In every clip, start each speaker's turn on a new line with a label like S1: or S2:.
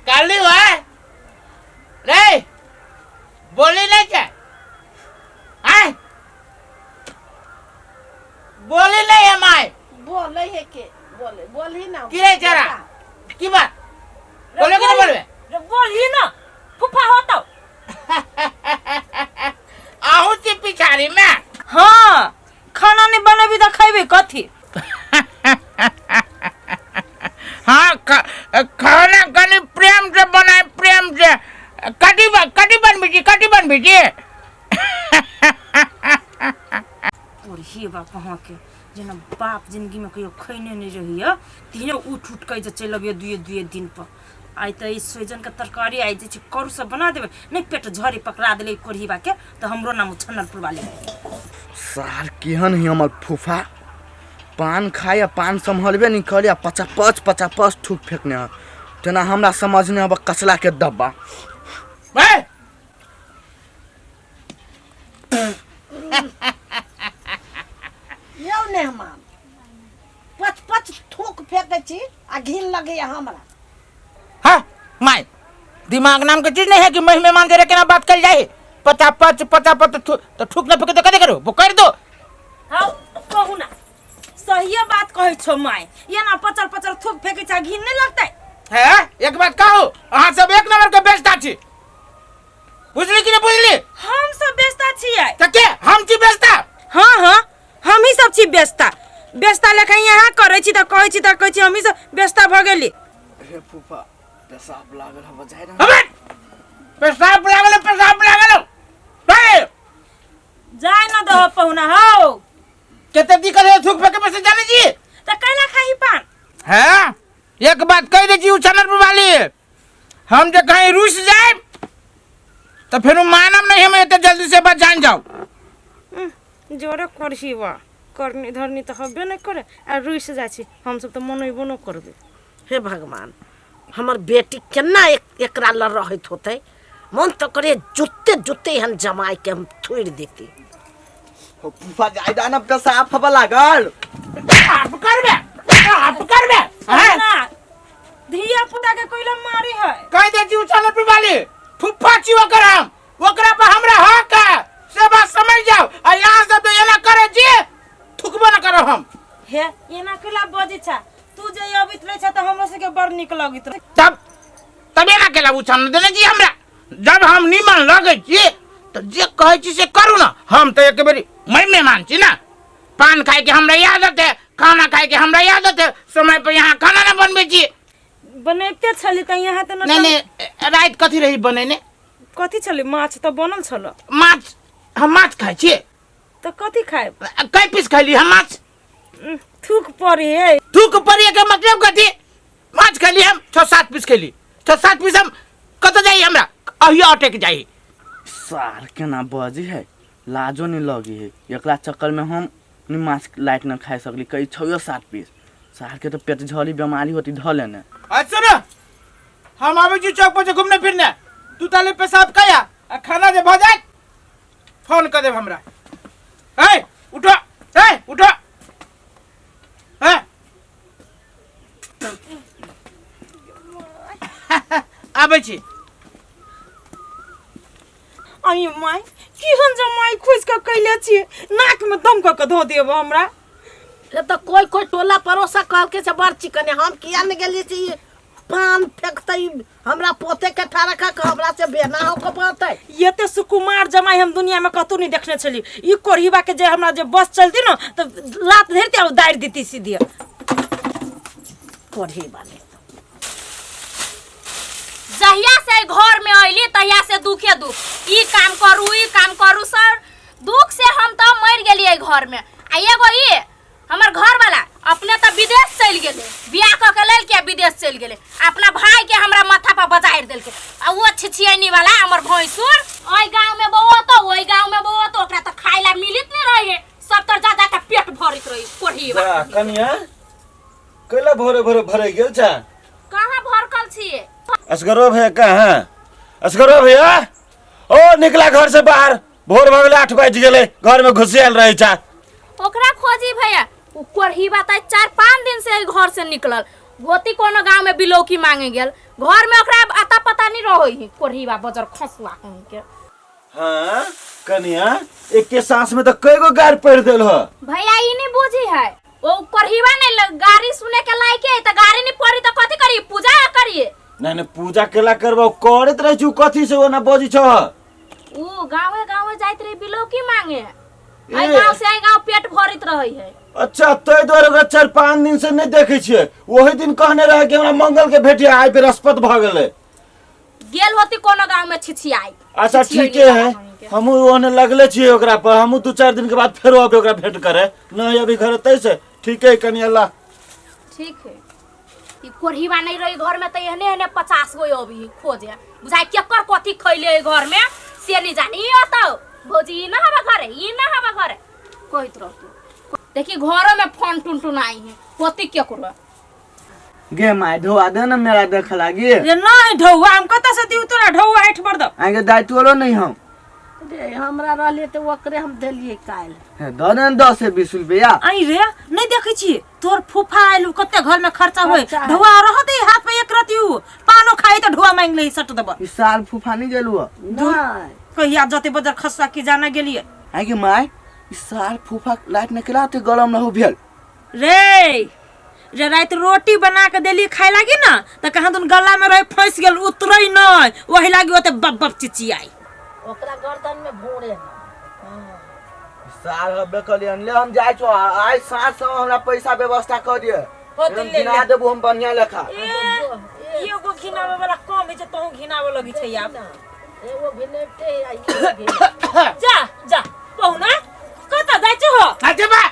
S1: काली भाई रे बोली नहीं क्या बोली नहीं है माय
S2: बोले है के बोल ही ना
S1: किरे जरा की बात बोले कि नहीं बोलवे
S2: बोल ही ना फुफा हो तो
S1: आहू ची पिछाड़ी में
S2: हां खाना नहीं बनाबी त खइबे कथी
S1: हाँ खाना कनी प्रेम से बनाए प्रेम से कटी बन बीजी
S2: और ही बा कहां के जना बाप जिंदगी में कहियो खइने नहीं रहिए तीनों उठ के चलबिए दुए दिन पर आई त इस सोजन का तरकारी आई जे करू सब बना देबे नहीं पेट झरी पकड़ा देले कोरहीबा के तो हमरो नाम छन्नरपुर वाले
S3: सार केहन ही हमर फूफा पान खाया पान संभलबे नहीं करिया 50 ठूक फेंकने है तना हमरा समझने अब कसला के डब्बा
S4: यौ ने हम 5 ठूक फेंकै छी आ घिन लगे हमरा
S1: हाँ माय दिमाग नाम के चीज नहीं है कि मेहमान जरे केना बात कर जाए 50 तो ठूक न फेंके तो कदे करो वो कर दो
S2: हां कहू ना सही बात कहै छौ माय ये ना 50 थूक फेंकै छ घिन नहीं लगतै
S1: है एक बात कहू अहाँ सब एक नंबर के बेचता छी बुझली कि नहीं बुझली
S2: हम सब बेचता छियै
S1: त के हम छी बेचता
S2: हां हम ही सब छी बेचता लेखा यहाँ करै छी त कहै छी हम ही सब बेचता भ गेली
S3: हे फूफा पेशाब लागल ह बजाय रे
S1: अबे पेशाब लागल बे
S2: जाय ना दो पहुना हो
S1: केते दिक्कत है थूक फेंके में से जाने जी
S2: त कैला खाही पान
S1: है एक बात कह दे जी उछनर पर वाली हम जे कहीं रुस जाए तो फिर मानम नहीं हम इतने जल्दी से बच जान जाओ
S2: जोरे करही बा करनी धरनी तो हबे नहीं करे आ रुस जाय छी हम सब तो मनइबो न करबे
S4: हे भगवान हमर बेटी केना एकरा ल रहत होतै मन तो करे जुत्ते हम जमाई के हम छोड़ देती
S3: हो फूफा जायदा न पेशाब फबा लागल
S1: आप करबे
S2: ना धिया पुता के कोइला मारी है
S1: कह दे जी उछनर पर वाली फुफ्फा छी ओकरा पर हमरा हक है से बात समझ जाओ और यहां से तो ये ना करे जी थुकबो ना करो हम
S2: हे ये ना केला बजे छा तू जे अबित रहे छ त हमरा से के बड़ निक लगित रहे
S1: तब ये ना केला उछन देने जी हमरा जब हम निमन लगे छी तो जे कहे छी से करू ना हम तो एक बेरी मैं मेहमान छी ना पान खाए के हमरा याद है खाना खाए के हमरा याद है समय पे यहाँ खाना ना बनबे छी
S2: बनैते छली त यहाँ त
S1: नहीं रात कथी रही बनेने
S2: कथी छली माछ त बनल छल
S1: माछ हम माछ खाए छी
S2: त कथी खाए
S1: कई पीस खैली हम माछ
S2: थूक पड़ी है
S1: थूक पड़ी के मतलब कथी माछ खैली हम 6-7 पीस खैली 6-7 पीस हम कत जाई हमरा अहिया अटक जाई
S3: सार केना बजी है लाजो नहीं लगी है एकरा चक्कर में हम नि माछ लाइट न खाए सकली कई 6-7 पीस सार के तो पेट झली बीमारी होती धले ने
S1: अच्छा ना हम आवे जी चौक पर घूमने फिरने तू ताले पेशाब कया खाना जे भ जाए फोन कर दे हमरा उठो आबै छी
S2: आई माय केहन जमाई खोज के कैले छी नाक में दम क के धो देब हमरा
S4: ये तो कोई टोला पड़ोसा कहल के से बड़ चिकन है हम किया न गेली छी पान फेंकतै हमरा पोते के ठारा खा के हमरा से बेना हो के पड़तै
S2: ये ते सुकुमार जमाई हम दुनिया में कतौ नहीं देखने छली ई कोरहीबा के जे हमरा जे बस चलती न तो लात धरती आ दाइर देती सीधी
S4: कोरहीबा ने
S5: जहिया से घर में आइली तहिया से दुखे दुख ई काम करू सर दुख से हम तो मर गेलिए घर में आ एगो ई हमर घर वाला अपने तो विदेश चल गेले बियाह क के लेल के विदेश चल गेले अपना भाई के हमरा माथा पर बजाइर देलके आ वो छिछियनी वाला हमर भैंसुर ओई गांव में बो तो ओकरा तो खाइला मिलित नहीं रहे सब तर जा के पेट भरित रही कोढ़ीबा
S6: कनिया कैला भरे गेल छ
S5: कहां भरकल छिए
S6: असगरो भैया कहां असगरो भैया ओ निकला घर से बाहर भोर भऽ गेलै 8 बाजि गेलै घर में घुसियाल रहै छै।
S5: ओकरा खोजी भैया उ कोरही बताय 4-5 दिन से घर से निकलल गोती कोनो गांव में बिलौकी मांगे गेल घर में ओकरा आता पता नहीं रहोई कोरही बा बजर खसला के।
S6: हाँ कनिया एक के सांस में तो कई गो गार पड़ देल ह।
S5: भैया ई नहीं बुझी है ओ कोरहीवा ने गाड़ी सुने के लायक है त गाड़ी नहीं पड़ी त कथि करी पूजा करिए।
S6: नहीं पूजा केला करबो करत रह छु कथि से ओना बजी छ।
S5: उ गावे गावे जाइत रही बिलौकी मांगे आई गांव से आई गांव पेट भरित रही है।
S6: अच्छा तै द्वारे ओकरा 4-5 दिन से नहीं देखे छिए वही दिन कहने रहे कि हमरा मंगल के भेटिए आइ बृहस्पति भ गेलै
S5: गेल होती कोनो गांव में छिछियाई।
S6: अच्छा ठीक है हमहू ओने लगले छिए ओकरा पर हमहू 2-4 दिन के बाद फेर आबे ओकरा भेंट करे नहीं अभी घर तै से ठीक है कनिया ला
S5: ठीक है ई कोरहीवा नहीं रही घर में त एहने एहने 50 गो अभी खोजे बुझाई केकर कथि खइले घर में से नहीं जानी ई तो भौजी ई ना हवा घरे कहत रह तू देखी घरों में फोन टुन आई है कथि के करो
S3: गे माय ढोआ दे ना मेरा देख लागी
S2: रे नहीं ढौआ हम कत से दिउ तोरा ढौआ हट पर दो
S3: आगे दायित्वलो नहीं हम
S4: रे हमरा रहले त ओकरे हम देलिए काल
S3: है दन 10 से 20 रुपया
S2: आई रे नहीं देखे छी तोर फूफा आइलु कते घर में खर्चा होय ढौआ रहते हाथ में एक रतिउ पानो खाई त ढौआ मांग ले सट दब
S3: इस साल फूफा नहीं गेलु
S4: नहीं
S2: कहिया जते बजर खस्सा की जाना गेलिए
S3: आगे माय इस साल फूफा लाइट निकला ते गरम न हो भेल
S2: रे जे रात रोटी बना के देली खाए लागी ना त कहां तुन गला में रह फंस गेल उतरई नहीं वही लागी ओते बब बब चिचियाई
S4: ओकरा गर्दन में भोरे
S3: साल हबे कलियन ले हम जाय छो आइ साथ से हमरा पैसा व्यवस्था कर दिए
S2: होते ले
S3: गिना देबो हम बढ़िया लेखा
S2: एगो घिनावे वाला कम है जे तों घिनावे लगी छै आब
S4: एगो भिनेटे आई
S2: जा जा पहुना कत जाय छ हो
S1: अच्छा बा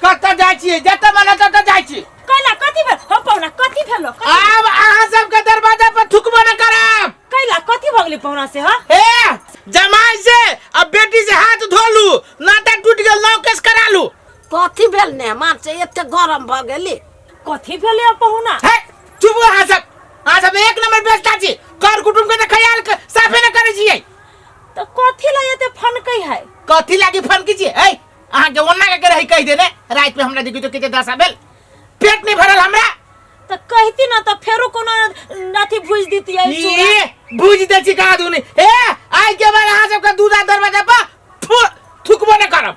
S1: कत जाय छी जत मन तत जाय छी
S2: कैला कथि भेल हो पहुना कथि भेलो
S1: आब अहाँ सब के दरवाजा पर थुकबो न करब
S2: कैला कथि भगली पहुना से हो
S1: ए जमाई से अब बेटी से हाथ धोलू नाता टूट गेल नाव केस करालू
S4: कथि भेल ने मार से एते गरम भ गेली
S2: कथि भेले पहुना
S1: है चुप अहाँ सब एक नंबर बेचता छी कर कुटुम के ख्याल साफे न करे छियै
S2: त कथि ला एते फनकै है
S1: कथि लागी फनकी छी ए अहाँ के ओन्ना के रही कहि देने रात में हमरा देखि तो केते दशा भेल पेट नहीं भरल हमरा
S2: त कहती ना त फेरो कोनो नाथी भुज दीती है
S1: ये बुझ दे छी का दुनी ए आई के बार अहाँ सब के दूधा दरवाजा पर थुकबो न करब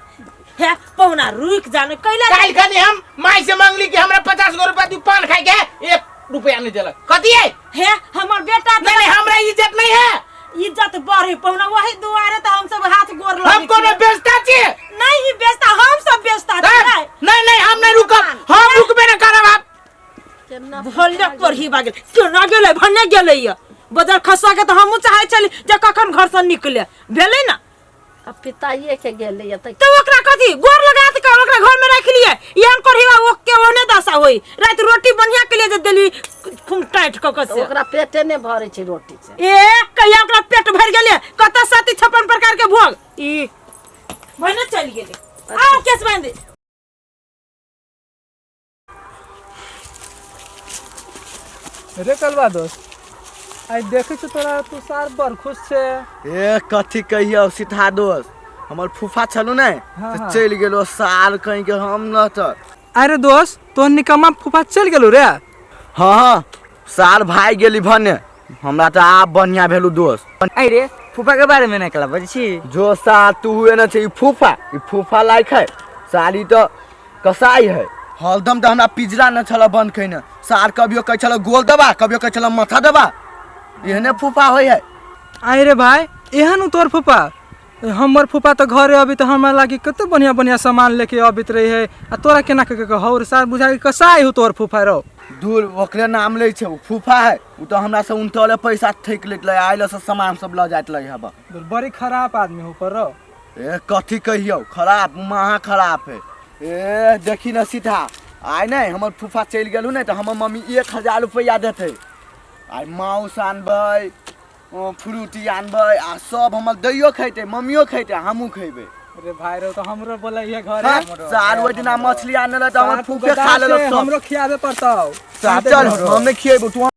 S2: है पहुना रुक जाने कैला
S1: काल खनी हम माई से मांगली कि हमरा 50 गो रुपया तू पान खाई के 1 रुपया नहीं देलक कथि है
S2: हमर बेटा
S1: नहीं हमरा इज्जत नहीं है
S2: इज्जत बढ़े पहुना वही दुआरे त हम सब हाथ गोर लगे
S1: हम कोनो बेचता छी
S2: नहीं बेचता हम सब बेचता
S1: नहीं हम नहीं रुकब हम रुकबे न करब आप
S2: भोलिया कोरही बागे क्यों ना गेले भन्ने गेले ये बजार खसा के त हमहु चाहे चली जे कखन घर से निकले भेले ना
S4: अब पिताइए के गेले त
S2: तो ओकरा कथि गोर लगा के ओकरा घर में रख लिए यान कोरहीवा ओके ओने दशा होई रात रोटी बढ़िया के लिए जे देली खूब टाइट क के से
S4: ओकरा पेटे ने भरे छै रोटी से
S2: ए कहिया ओकरा पेट भर गेले कत 56 प्रकार के भोग ई भने चल गेले आओ केस बांधे
S7: रे कलवा दोस्त आई देखे छ तोरा तू सार बर खुश छे
S3: ए कथि कहियो सीधा दोस्त हमर फूफा छलु नै
S7: हाँ,
S3: से
S7: हाँ।
S3: चल गेलो साल कहीं के हम न त
S7: अरे दोस्त तो निकम्मा फूफा चल गेलो रे
S3: हां साल भाई गेली भने हमरा त आप बढ़िया भेलु दोस्त
S8: अरे फूफा के बारे में नहीं कला बजी छी
S3: जो साल तू हुए न छै ई फूफा लायक है साली तो कसाई है हलदम त हमरा पिजरा न छला बंद कइने सार कभियो कह छला गोल दबा कभियो कह छला माथा दबा एहने फूफा होय है
S7: अरे भाई एहन तोर फूफा हमर फूफा तो घरे अभी तो हमरा लागी कते बढ़िया बढ़िया सामान लेके अबित रही है आ तोरा केना के हौर सार बुझाई कसाई हो तोर फूफा रो
S3: दूर ओकरे नाम ले छै फूफा है उ तो हमरा से उनटले पैसा ठेक लेत ले आइले से सामान सब ल जात ले हबा
S7: बड़ी खराब आदमी हो पर रो
S3: ए कथि कहियो खराब महा खराब है ए देखी न सीधा आइ नहीं हमर फूफा चल गेलु नहीं तो हमर मम्मी 1000 रुपया देते आइ माउस आनबै फ्रूटी आनबै आ सब हमर दैयो खैते मम्मियो खैते हमहू खैबे
S7: अरे भाई रो तो हमरो बोले ये घर
S3: सार ओइ दिना मछली आनले त हमर फूफे खा लेलो सब
S7: हमरो खियाबे पड़तौ
S3: चल हम नहीं खिएबो तू